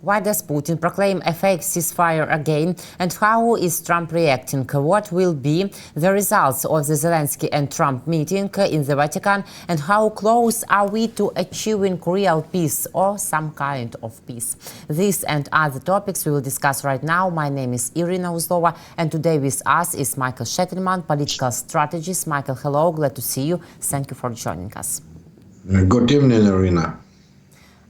Why does Putin proclaim a fake ceasefire again? And how is Trump reacting? What will be the results of the Zelensky and Trump meeting in the Vatican? And how close are we to achieving real peace or some kind of peace? This and other topics we will discuss right now. My name is Irina Uzlova, and today with us is Michael Sheitelman, political strategist. Michael, hello, glad to see you. Thank you for joining us. Good evening, Irina.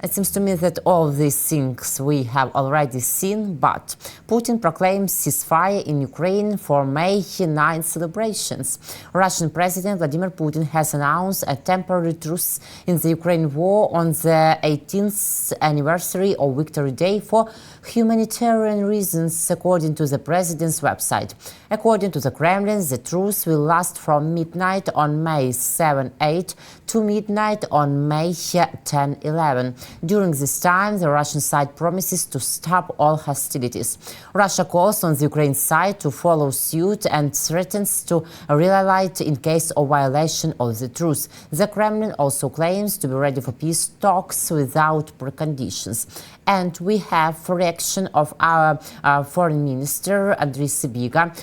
It seems to me that all these things we have already seen, but Putin proclaims ceasefire in Ukraine for May 9 celebrations. Russian President Vladimir Putin has announced a temporary truce in the Ukraine war on the 18th anniversary of Victory Day for humanitarian reasons, according to the president's website. According to the Kremlin, the truce will last from midnight on May 7-8 to midnight on May 10-11. During this time, the Russian side promises to stop all hostilities. Russia calls on the Ukraine side to follow suit and threatens to retaliate in case of violation of the truce. The Kremlin also claims to be ready for peace talks without preconditions. And we have a reaction of our foreign minister, Andriy Sybiga.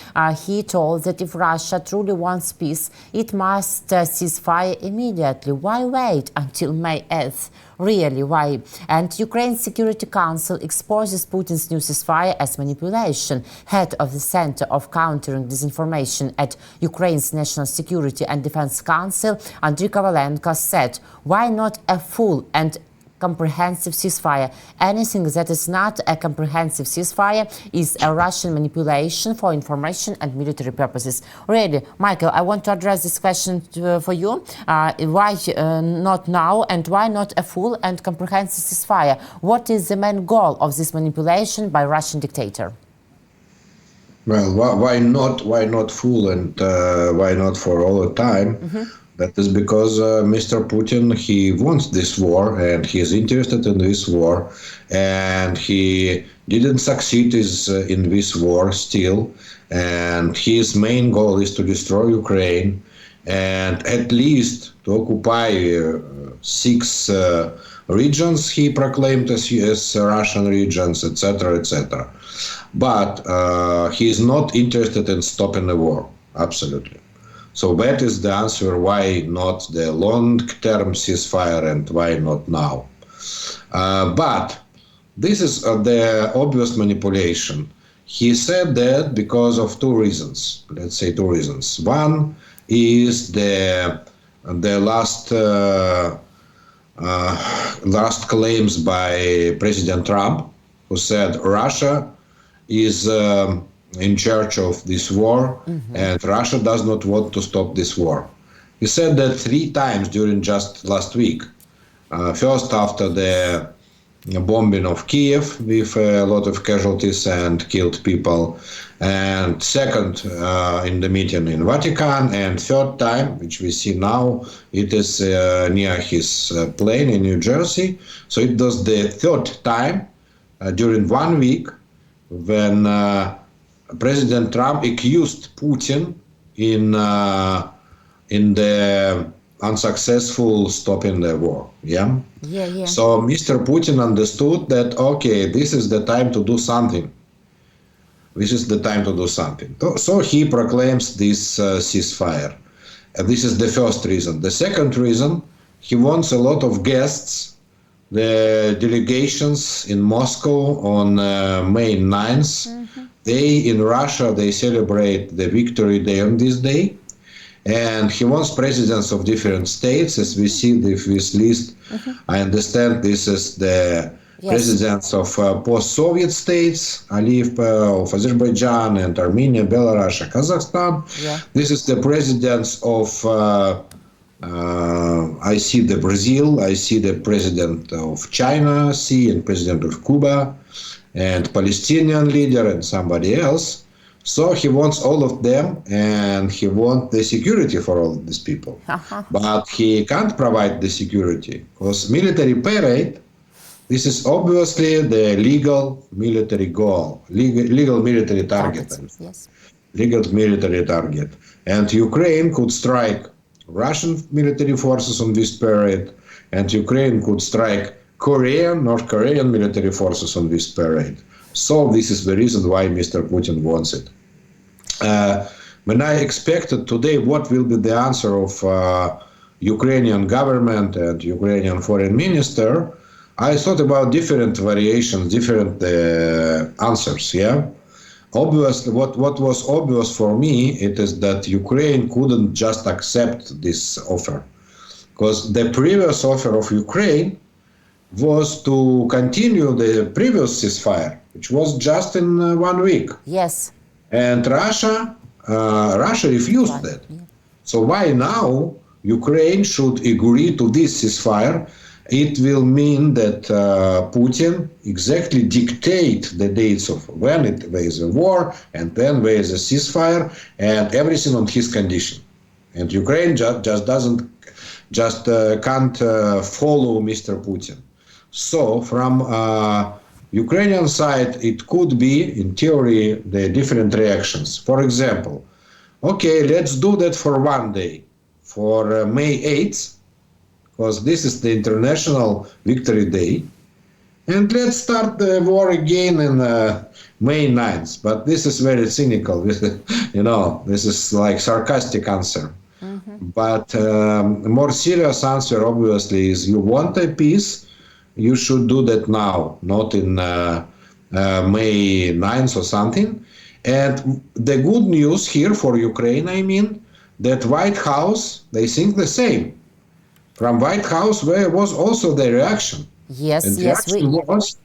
He told that if Russia truly wants peace, it must cease fire immediately. Why wait until May 8th? Really, why? And Ukraine's Security Council exposes Putin's new ceasefire as manipulation. Head of the Center of Countering Disinformation at Ukraine's National Security and Defense Council, Andriy Kovalenko, said, why not a full and comprehensive ceasefire? Anything that is not a comprehensive ceasefire is a Russian manipulation for information and military purposes. Really, Michael, I want to address this question for you. Why not now, and why not a full and comprehensive ceasefire? What is the main goal of this manipulation by Russian dictator? Well, why not full and why not for all the time? That is because Mr. Putin, he wants this war and he is interested in this war, and he didn't succeed in this war still, and his main goal is to destroy Ukraine and at least to occupy 6 regions he proclaimed as Russian regions, etc., etc. But he is not interested in stopping the war, absolutely. So that is the answer why not the long-term ceasefire and why not now. But this is the obvious manipulation. He said that because of 2 reasons. Let's say 2 reasons. One is the last claims by President Trump, who said Russia is in charge of this war, and Russia does not want to stop this war. He said that 3 times during just last week. First, after the bombing of Kyiv with a lot of casualties and killed people, and second in the meeting in Vatican, and third time, which we see now, it is near his plane in New Jersey. So it was the 3rd time during 1 week when President Trump accused Putin in the unsuccessful stopping the war. Yeah. So Mr. Putin understood that, okay, this is the time to do something. This is the time to do something. So he proclaims this ceasefire. This is the first reason. The second reason, he wants a lot of guests. The delegations in Moscow on May 9th. In Russia, they celebrate the Victory Day on this day, and he wants presidents of different states. As we see this list, I understand this is the presidents of post-Soviet states, of Azerbaijan and Armenia, Belarus, and Kazakhstan. This is the presidents of, I see the Brazil, I see the president of China, and president of Cuba, and Palestinian leader and somebody else. So he wants all of them, and he wants the security for all of these people. But he can't provide the security because military parade, this is obviously the legal military goal, legal military target. Legal military target. And Ukraine could strike Russian military forces on this parade, and Ukraine could strike North Korean military forces on this parade. So this is the reason why Mr. Putin wants it. When I expected today what will be the answer of Ukrainian government and Ukrainian foreign minister, I thought about different variations, different answers. Yeah, obviously, what was obvious for me it is that Ukraine couldn't just accept this offer, because the previous offer of Ukraine was to continue the previous ceasefire, which was just in 1 week. Yes. And Russia refused that. Yeah. So why now Ukraine should agree to this ceasefire? It will mean that Putin exactly dictate the dates of when there is a war and then there is a ceasefire and everything on his condition. And Ukraine can't follow Mr. Putin. So from Ukrainian side, it could be, in theory, the different reactions. For example, okay, let's do that for 1 day, for May 8th, because this is the International Victory Day, and let's start the war again in May 9th. But this is very cynical. This is like sarcastic answer. Mm-hmm. But a more serious answer, obviously, is you want a peace, you should do that now, not in May 9th or something. And the good news here for Ukraine, I mean, that White House, they think the same. From White House, where was also the reaction. Yes, and the yes. reaction was,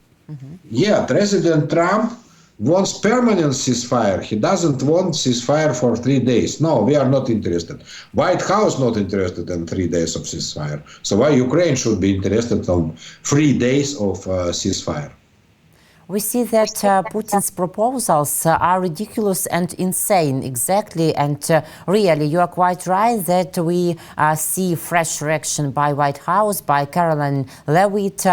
President Trump wants permanent ceasefire. He doesn't want ceasefire for 3 days. No, we are not interested. White House not interested in 3 days of ceasefire. So why Ukraine should be interested on 3 days of ceasefire? We see that Putin's proposals are ridiculous and insane, exactly. And really, you are quite right that we see fresh reaction by White House, by Caroline Leavitt,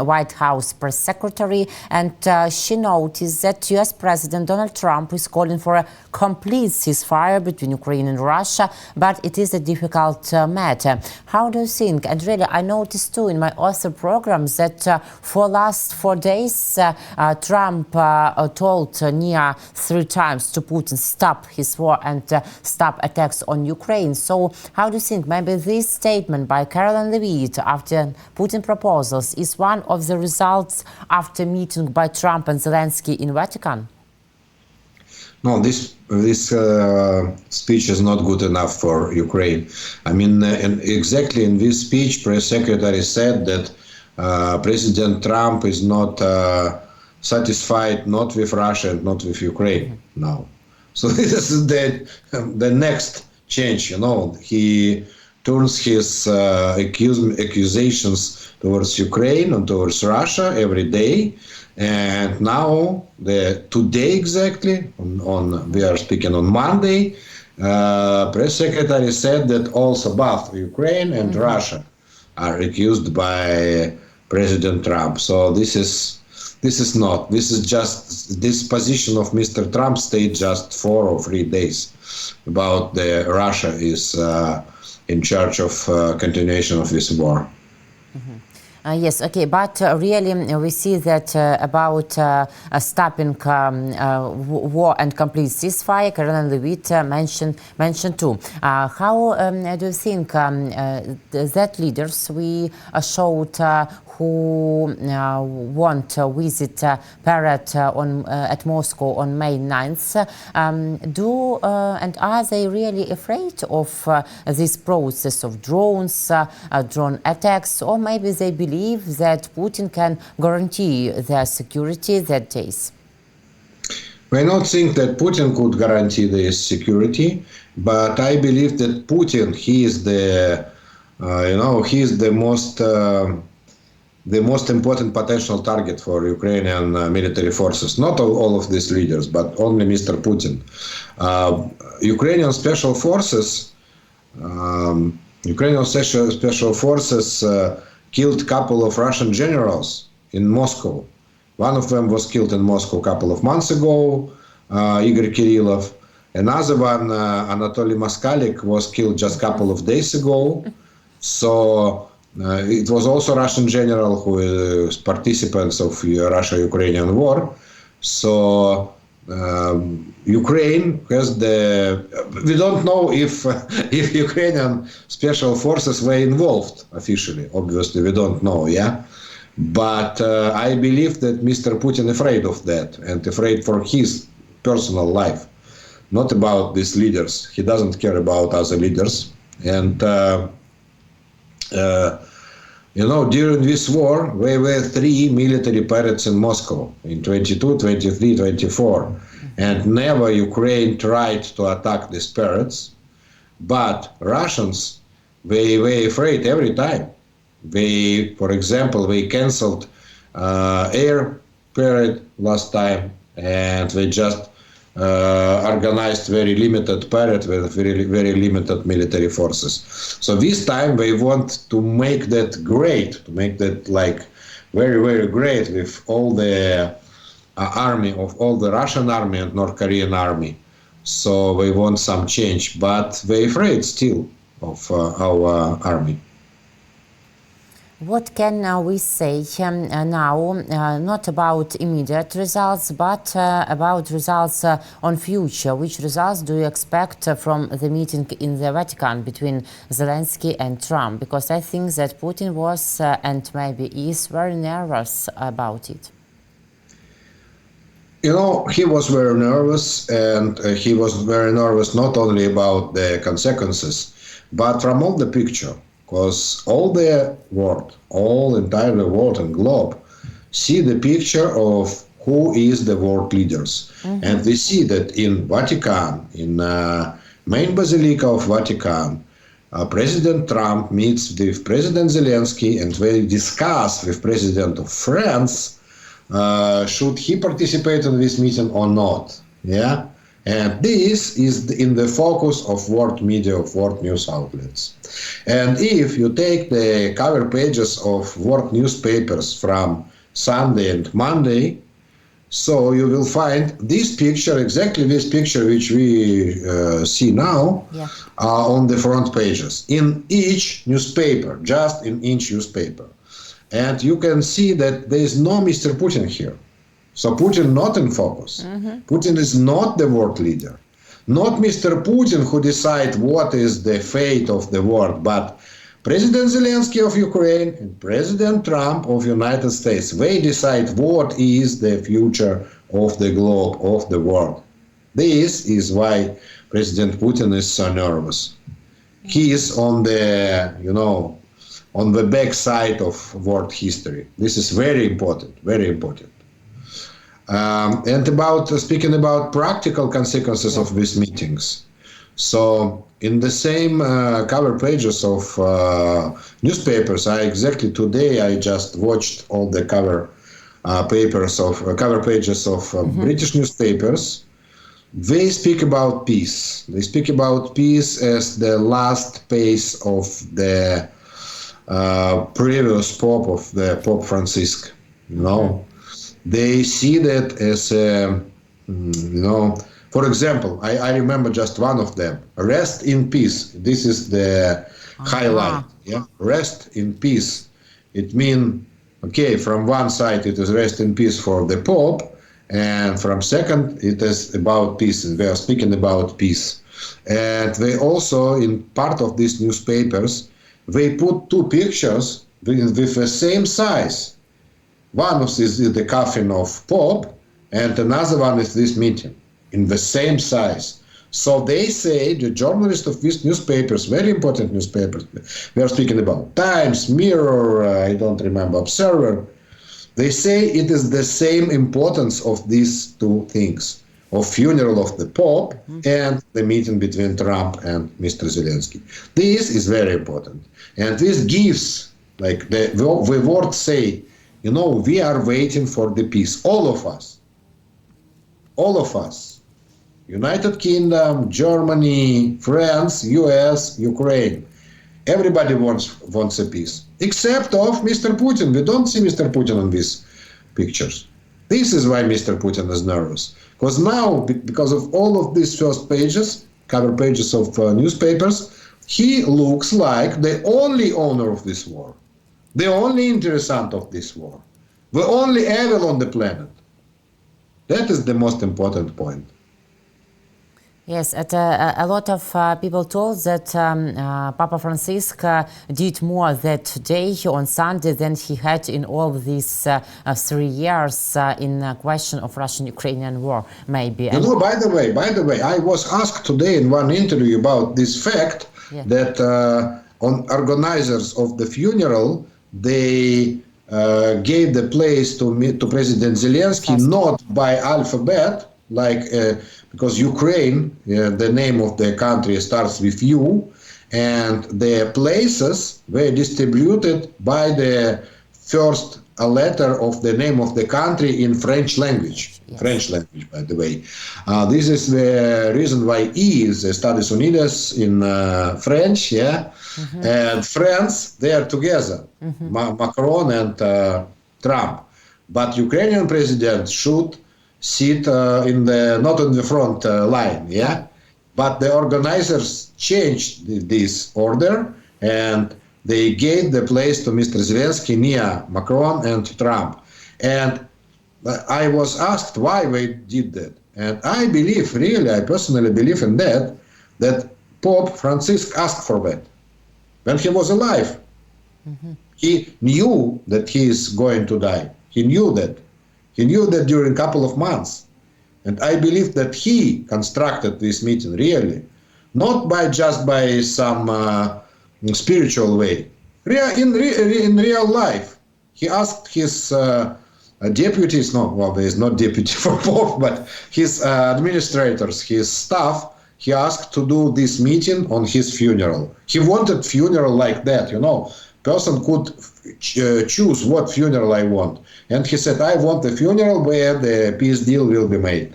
White House press secretary. And she noticed that U.S. President Donald Trump is calling for a complete ceasefire between Ukraine and Russia, but it is a difficult matter. How do you think? And really, I noticed too in my author programs that for last 4 days, Trump told near 3 times to Putin, stop his war and stop attacks on Ukraine. So how do you think maybe this statement by Caroline Leavitt after Putin proposals is one of the results after meeting by Trump and Zelensky in Vatican? No, this speech is not good enough for Ukraine. I mean, exactly in this speech, press secretary said that President Trump is not satisfied not with Russia and not with Ukraine now. So this is the next change. He turns his accusations towards Ukraine and towards Russia every day. And now, today exactly, we are speaking on Monday, press secretary said that also both Ukraine and Russia are accused by President Trump. So this is just this position of Mr. Trump stayed just 4 or 3 days about Russia is in charge of continuation of this war. Yes, okay, but really we see that about stopping war and complete ceasefire, Caroline Leavitt mentioned too. How do you think that leaders we showed who want to visit parade at Moscow on May 9th, and are they really afraid of this process of drones, drone attacks, or maybe they believe that Putin can guarantee their security that days? I don't think that Putin could guarantee this security, but I believe that Putin, he is the most important potential target for Ukrainian military forces. Not all of these leaders, but only Mr. Putin. Ukrainian special forces killed a couple of Russian generals in Moscow. One of them was killed in Moscow a couple of months ago, Igor Kirillov. Another one, Anatoly Moskalik, was killed just a couple of days ago. So It was also Russian general who is participants of Russia-Ukrainian war. So Ukraine has we don't know if Ukrainian special forces were involved officially. Obviously, we don't know, yeah. But I believe that Mr. Putin afraid of that and afraid for his personal life, not about these leaders. He doesn't care about other leaders. And during this war, there were 3 military parades in Moscow in 22, 23, 24. And never Ukraine tried to attack these parades. But Russians, they were afraid every time. For example, they canceled air parade last time, and they just organized very limited parade with very, very limited military forces. So this time they want to make that great, to make that like very, very great with all the army, of all the Russian army and North Korean army. So they want some change, but they're afraid still of our army. What can we say now, not about immediate results, but about results on future? Which results do you expect from the meeting in the Vatican between Zelensky and Trump? Because I think that Putin was and maybe is very nervous about it. He was very nervous, and he was very nervous not only about the consequences, but from all the picture. Because all the world, entire world and globe, see the picture of who is the world leaders. Mm-hmm. And they see that in Vatican, in main basilica of Vatican, President Trump meets with President Zelensky, and they discuss with President of France, should he participate in this meeting or not. Yeah. And this is in the focus of world media, of world news outlets. And if you take the cover pages of world newspapers from Sunday and Monday, so you will find this picture, exactly this picture which we see now, on the front pages, in each newspaper, just in each newspaper. And you can see that there is no Mr. Putin here. So Putin not in focus. Mm-hmm. Putin is not the world leader. Not Mr. Putin who decide what is the fate of the world, but President Zelensky of Ukraine and President Trump of United States. They decide what is the future of the globe, of the world. This is why President Putin is so nervous. He is on the back side of world history. This is very important, very important. And speaking about practical consequences of these meetings. So in the same cover pages of newspapers, today I just watched all the cover pages of British newspapers. They speak about peace. They speak about peace as the last phase of the previous Pope, of the Pope Francisc. They see that as, for example, I remember just one of them, rest in peace. This is the highlight. Yeah, rest in peace. It means, okay, from one side it is rest in peace for the Pope, and from second it is about peace. They are speaking about peace. And they also, in part of these newspapers, they put 2 pictures with the same size. One is the coffin of Pope, and another one is this meeting, in the same size. So they say, the journalists of these newspapers, very important newspapers, we are speaking about Times, Mirror, I don't remember, Observer, they say it is the same importance of these 2 things, of funeral of the Pope and the meeting between Trump and Mr. Zelensky. This is very important. And this gives, like the word say, we are waiting for the peace. All of us, United Kingdom, Germany, France, US, Ukraine, everybody wants a peace, except of Mr. Putin. We don't see Mr. Putin in these pictures. This is why Mr. Putin is nervous. Because now, because of all of these first pages, cover pages of newspapers, he looks like the only owner of this war. The only interessant of this war. The only evil on the planet. That is the most important point. Yes, a lot of people told that Papa Francis did more that day on Sunday than he had in all these 3 years in the question of Russian-Ukrainian war, maybe. You know, by the way, I was asked today in one interview about this fact that on organizers of the funeral, they gave the place to President Zelensky not by alphabet, like because Ukraine, the name of the country starts with U, and the places were distributed by the first letter of the name of the country in French language. Yes. French language, by the way. This is the reason why E is Estados Unidos in French, and France, they are together, Macron and Trump. But Ukrainian president should sit not in the front line, but the organizers changed this order and they gave the place to Mr. Zelensky near Macron and Trump. And I was asked why they did that. And I believe, really, I personally believe in that Pope Francis asked for that when he was alive. He knew that he is going to die. He knew that. He knew that during a couple of months. And I believe that he constructed this meeting, really. Not just by some spiritual way. In real life. He asked his deputies, there is not deputy for Pope, but his administrators, his staff, he asked to do this meeting on his funeral. He wanted funeral like that, Person could choose what funeral I want. And he said, I want the funeral where the peace deal will be made.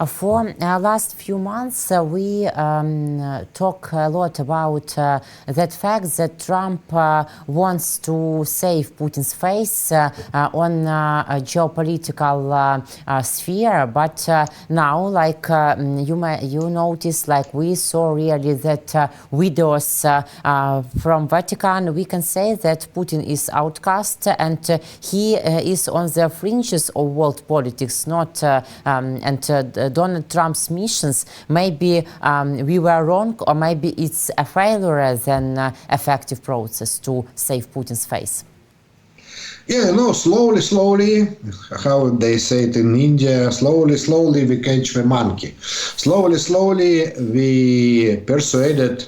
For last few months, we talk a lot about that fact that Trump wants to save Putin's face on a geopolitical sphere. But now, like you notice, like we saw really that widows from Vatican, we can say that Putin is outcast and he is on the fringes of world politics, not Donald Trump's missions. Maybe we were wrong, or maybe it's a failure than effective process to save Putin's face. Slowly, how they say it in India, slowly we catch the monkey. Slowly we persuaded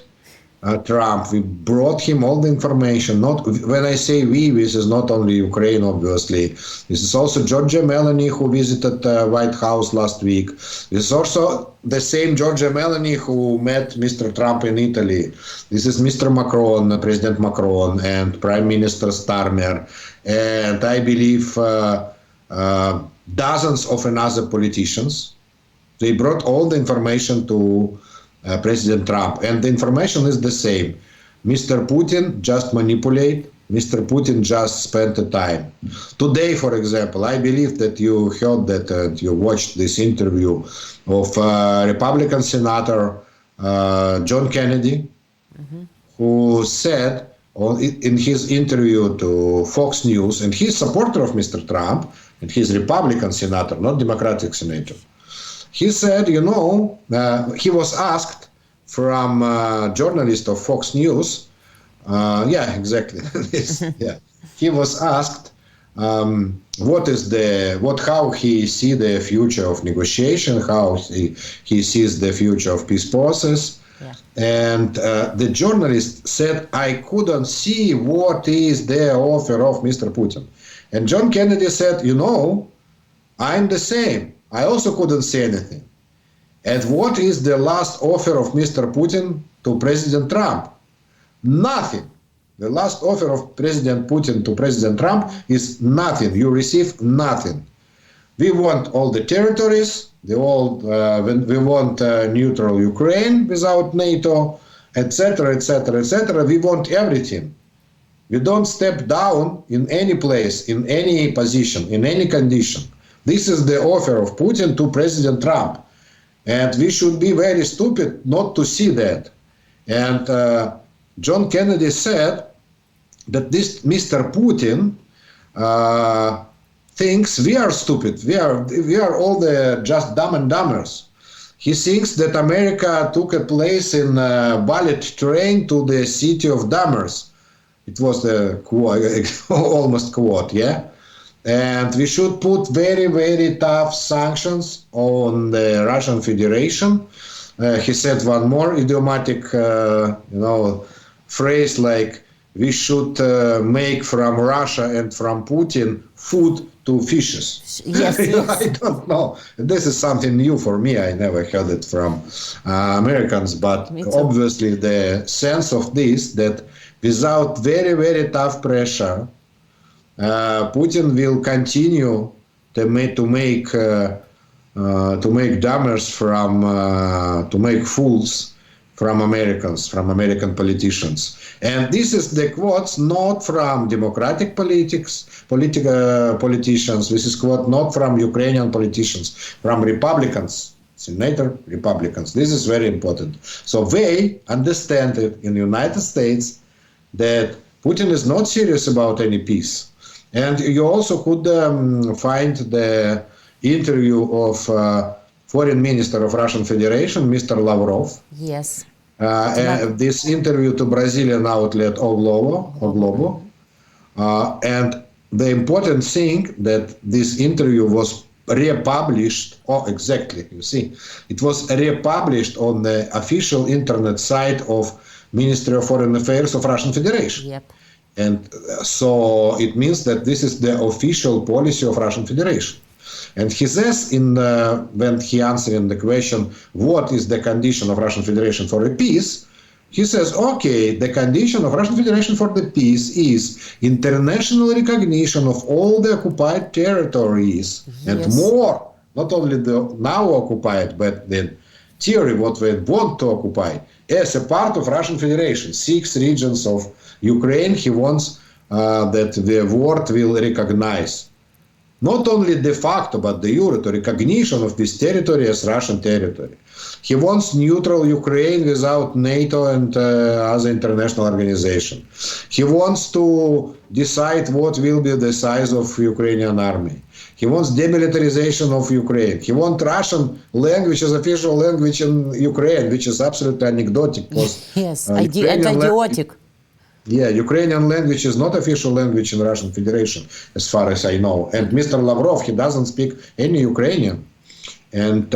Trump. We brought him all the information. When I say we, this is not only Ukraine, obviously. This is also Giorgia Meloni, who visited the White House last week. This is also the same Giorgia Meloni who met Mr. Trump in Italy. This is Mr. Macron, President Macron, and Prime Minister Starmer. And I believe dozens of another politicians. They brought all the information to President Trump, and the information is the same. Mr. Putin just manipulate. Mr. Putin just spent the time. Today, for example, I believe that you heard that and you watched this interview of Republican Senator John Kennedy, who said in his interview to Fox News, and he's supporter of Mr. Trump, and he's Republican Senator, not Democratic Senator. He said, he was asked from a journalist of Fox News, exactly. He was asked how he see the future of negotiation, how he sees the future of peace process. And the journalist said, I couldn't see what is the offer of Mr. Putin. And John Kennedy said, I'm the same. I also couldn't say anything. And what is the last offer of Mr. Putin to President Trump? Nothing. The last offer of President Putin to President Trump is nothing. You receive nothing. We want all the territories. We want neutral Ukraine without NATO, etc., etc., etc. We want everything. We don't step down in any place, in any position, in any condition. This is the offer of Putin to President Trump. And we should be very stupid not to see that. And John Kennedy said that this Mr. Putin thinks we are stupid. We are all the just dumb and dumbers. He thinks that America took a place in a bullet train to the city of dumbers. It was the almost quote, yeah? And we should put very, very tough sanctions on the Russian Federation. He said one more idiomatic, phrase like, we should make from Russia and from Putin food to fishes. Yes, yes. I don't know. This is something new for me. I never heard it from Americans, but obviously the sense of this, that without very, very tough pressure, Putin will continue to make dumbers to make fools from Americans, from American politicians. And this is the quotes not from democratic politicians. This is quote not from Ukrainian politicians, from Republicans, senator Republicans. This is very important. So they understand it in the United States that Putin is not serious about any peace. And you also could find the interview of Foreign Minister of Russian Federation, Mr. Lavrov. Yes. This interview to Brazilian outlet O Globo. And the important thing that this interview was republished. Oh, exactly. You see, it was republished on the official internet site of Ministry of Foreign Affairs of Russian Federation. Yep. And so it means that this is the official policy of Russian Federation. And he says when he answering the question, what is the condition of Russian Federation for a peace? He says, okay, the condition of Russian Federation for the peace is international recognition of all the occupied territories. Yes. And more, not only the now occupied, but the theory what we want to occupy as a part of Russian Federation. 6 regions of Ukraine, he wants that the world will recognize. Not only de facto, but de jure, to recognition of this territory as Russian territory. He wants neutral Ukraine without NATO and other international organization. He wants to decide what will be the size of Ukrainian army. He wants demilitarization of Ukraine. He wants Russian language as official language in Ukraine, which is absolutely anecdotic. Yes, idiotic. Yeah, Ukrainian language is not official language in Russian Federation, as far as I know. And Mr. Lavrov, he doesn't speak any Ukrainian. And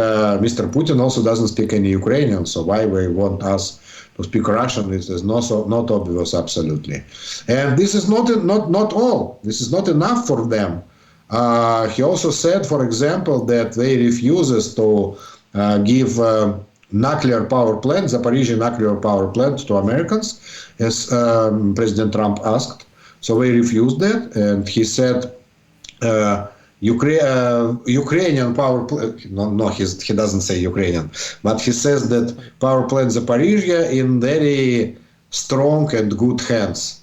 Mr. Putin also doesn't speak any Ukrainian. So why they want us to speak Russian is not obvious, absolutely. And this is not all. This is not enough for them. He also said, for example, that they refuses to give nuclear power plant, Zaporizhzhia nuclear power plant to Americans, as President Trump asked. So they refused that, and he said Ukrainian power plant, he doesn't say Ukrainian, but he says that power plant Zaporizhzhia in very strong and good hands,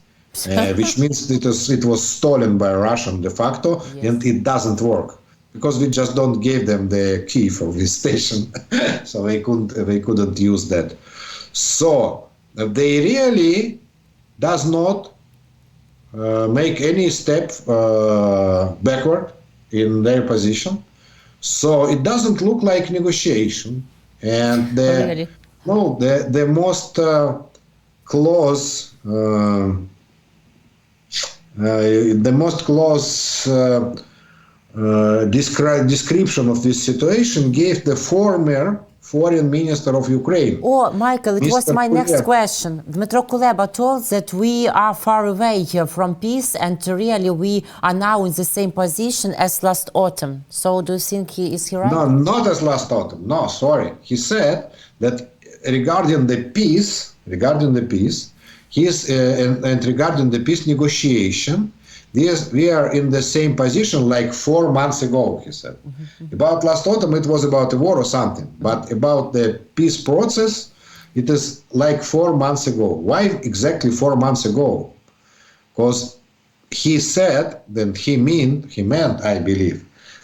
which means it was stolen by Russian de facto, yes. And it doesn't work. Because we just don't give them the key for this station, so they couldn't use that. So they really does not make any step backward in their position. So it doesn't look like negotiation. And the most close description of this situation gave the former Foreign Minister of Ukraine. Oh, Michael, it was my next question. Dmytro Kuleba told that we are far away here from peace, and really we are now in the same position as last autumn. So do you think is he right? No, not as last autumn. No, sorry. He said that regarding the peace, and regarding the peace negotiation, we are in the same position like 4 months ago, he said. Mm-hmm. About last autumn, it was about a war or something. But about the peace process, it is like 4 months ago. Why exactly 4 months ago? Because he said, then he meant, I believe,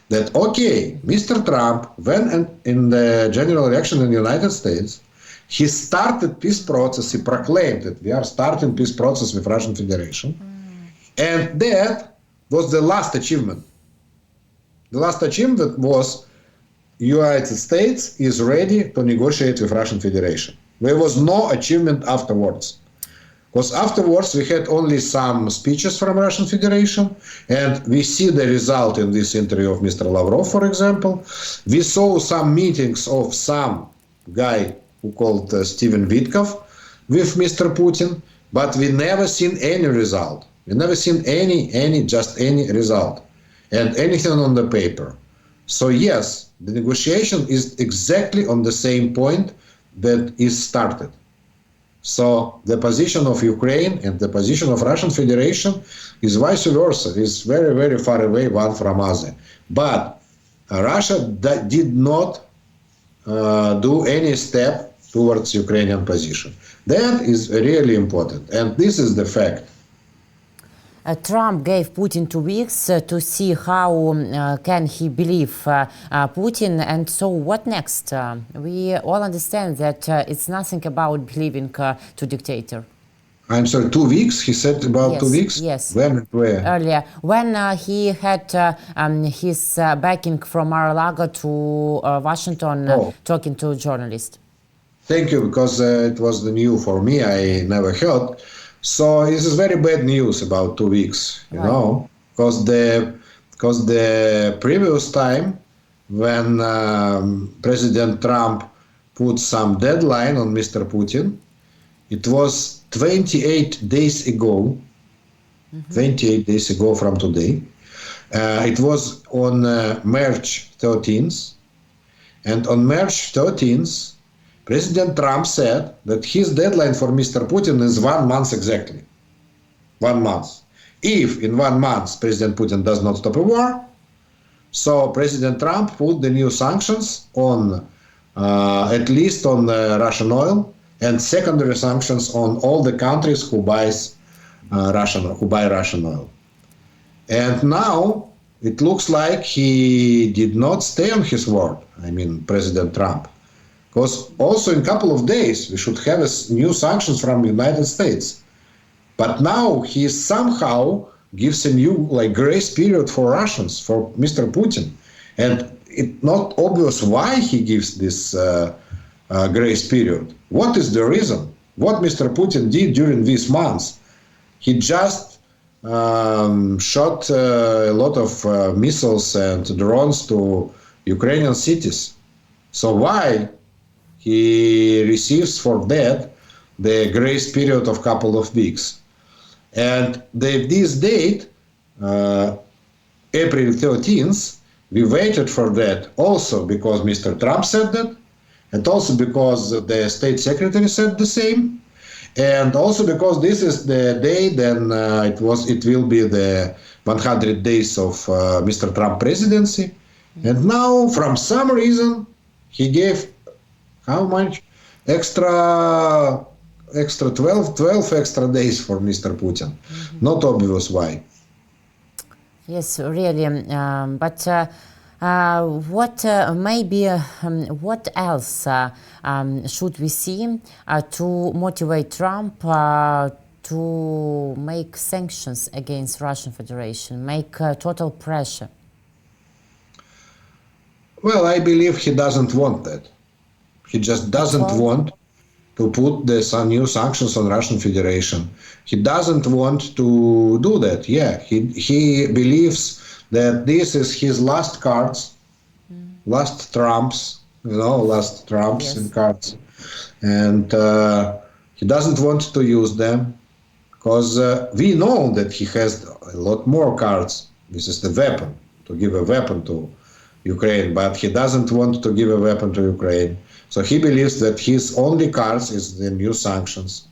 that, okay, Mr. Trump, when in the general election in the United States, he started peace process, he proclaimed that we are starting peace process with Russian Federation. And that was the last achievement. The last achievement was United States is ready to negotiate with Russian Federation. There was no achievement afterwards. Because afterwards we had only some speeches from Russian Federation, and we see the result in this interview of Mr. Lavrov, for example. We saw some meetings of some guy who called Steven Witkoff with Mr. Putin, but we never seen any result. We never seen any result, and anything on the paper. So yes, the negotiation is exactly on the same point that is started. So the position of Ukraine and the position of Russian Federation is vice versa, is very, very far away one from other. But Russia did not do any step towards Ukrainian position. That is really important, and this is the fact. Trump gave Putin 2 weeks to see how can he believe Putin, and so what next? We all understand that it's nothing about believing to dictator. I'm sorry, 2 weeks? He said about Yes, 2 weeks? yes. When? Where? Earlier, when he had his backing from Mar-a-Lago to Washington talking to journalists. Thank you, because it was the new for me. I never heard. So this is very bad news about 2 weeks, you know, because the previous time when President Trump put some deadline on Mr. Putin, it was 28 days ago, 28 days ago from today. It was on March 13th, and on March 13th, President Trump said that his deadline for Mr. Putin is 1 month exactly. 1 month. If in 1 month President Putin does not stop a war, so President Trump put the new sanctions on, at least on Russian oil, and secondary sanctions on all the countries who buy Russian oil. And now it looks like he did not stay on his word. I mean, President Trump. Because also in a couple of days we should have new sanctions from the United States. But now he somehow gives a new grace period for Russians, for Mr. Putin. And it's not obvious why he gives this grace period. What is the reason? What Mr. Putin did during these months? He just shot a lot of missiles and drones to Ukrainian cities. So why he receives for that the grace period of couple of weeks? And this date, April 13th, we waited for that also because Mr. Trump said that, and also because the state secretary said the same, and also because this is the day then it will be the 100 days of Mr. Trump presidency. And now, from some reason, he gave how much? Extra 12 extra days for Mr. Putin. Not obvious why. Yes, really. But what else should we see to motivate Trump to make sanctions against Russian Federation, make total pressure? Well, I believe he doesn't want that. He just doesn't want to put some new sanctions on Russian Federation. He doesn't want to do that. Yeah, he believes that this is his last cards, last trumps, last trumps in cards. And he doesn't want to use them because we know that he has a lot more cards. This is the weapon, to give a weapon to Ukraine, but he doesn't want to give a weapon to Ukraine. So he believes that his only cards is the new sanctions,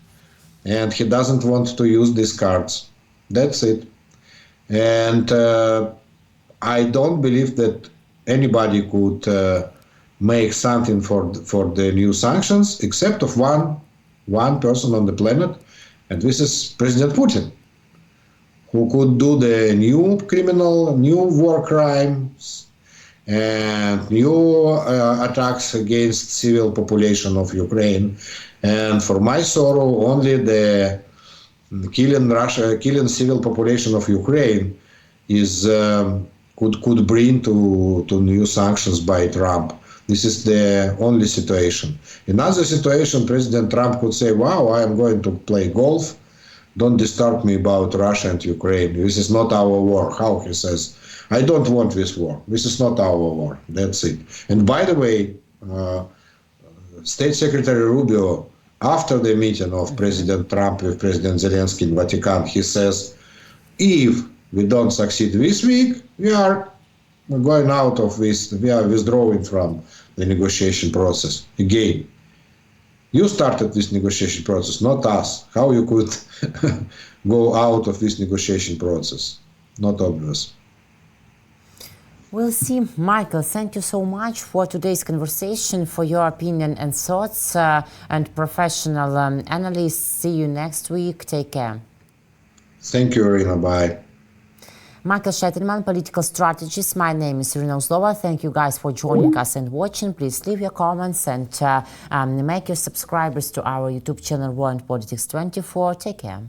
and he doesn't want to use these cards. That's it. And I don't believe that anybody could make something for the new sanctions except of one person on the planet, and this is President Putin, who could do the new war crimes and new attacks against civil population of Ukraine. And for my sorrow, only the killing civil population of Ukraine is could bring to new sanctions by Trump. This is the only situation. Another situation, President Trump could say, "Wow, I am going to play golf. Don't disturb me about Russia and Ukraine. This is not our war." How he says, "I don't want this war. This is not our war." That's it. And by the way, State Secretary Rubio, after the meeting of President Trump with President Zelensky in Vatican, he says, if we don't succeed this week, we're going out of this, we are withdrawing from the negotiation process. Again, you started this negotiation process, not us. How you could go out of this negotiation process? Not obvious. We'll see. Michael, thank you so much for today's conversation, for your opinion and thoughts, and professional analysis. See you next week. Take care. Thank you, Irina. Bye. Michael Sheitelman, political strategist. My name is Irina Uzlova. Thank you guys for joining us and watching. Please leave your comments and make your subscribers to our YouTube channel War and Politics 24. Take care.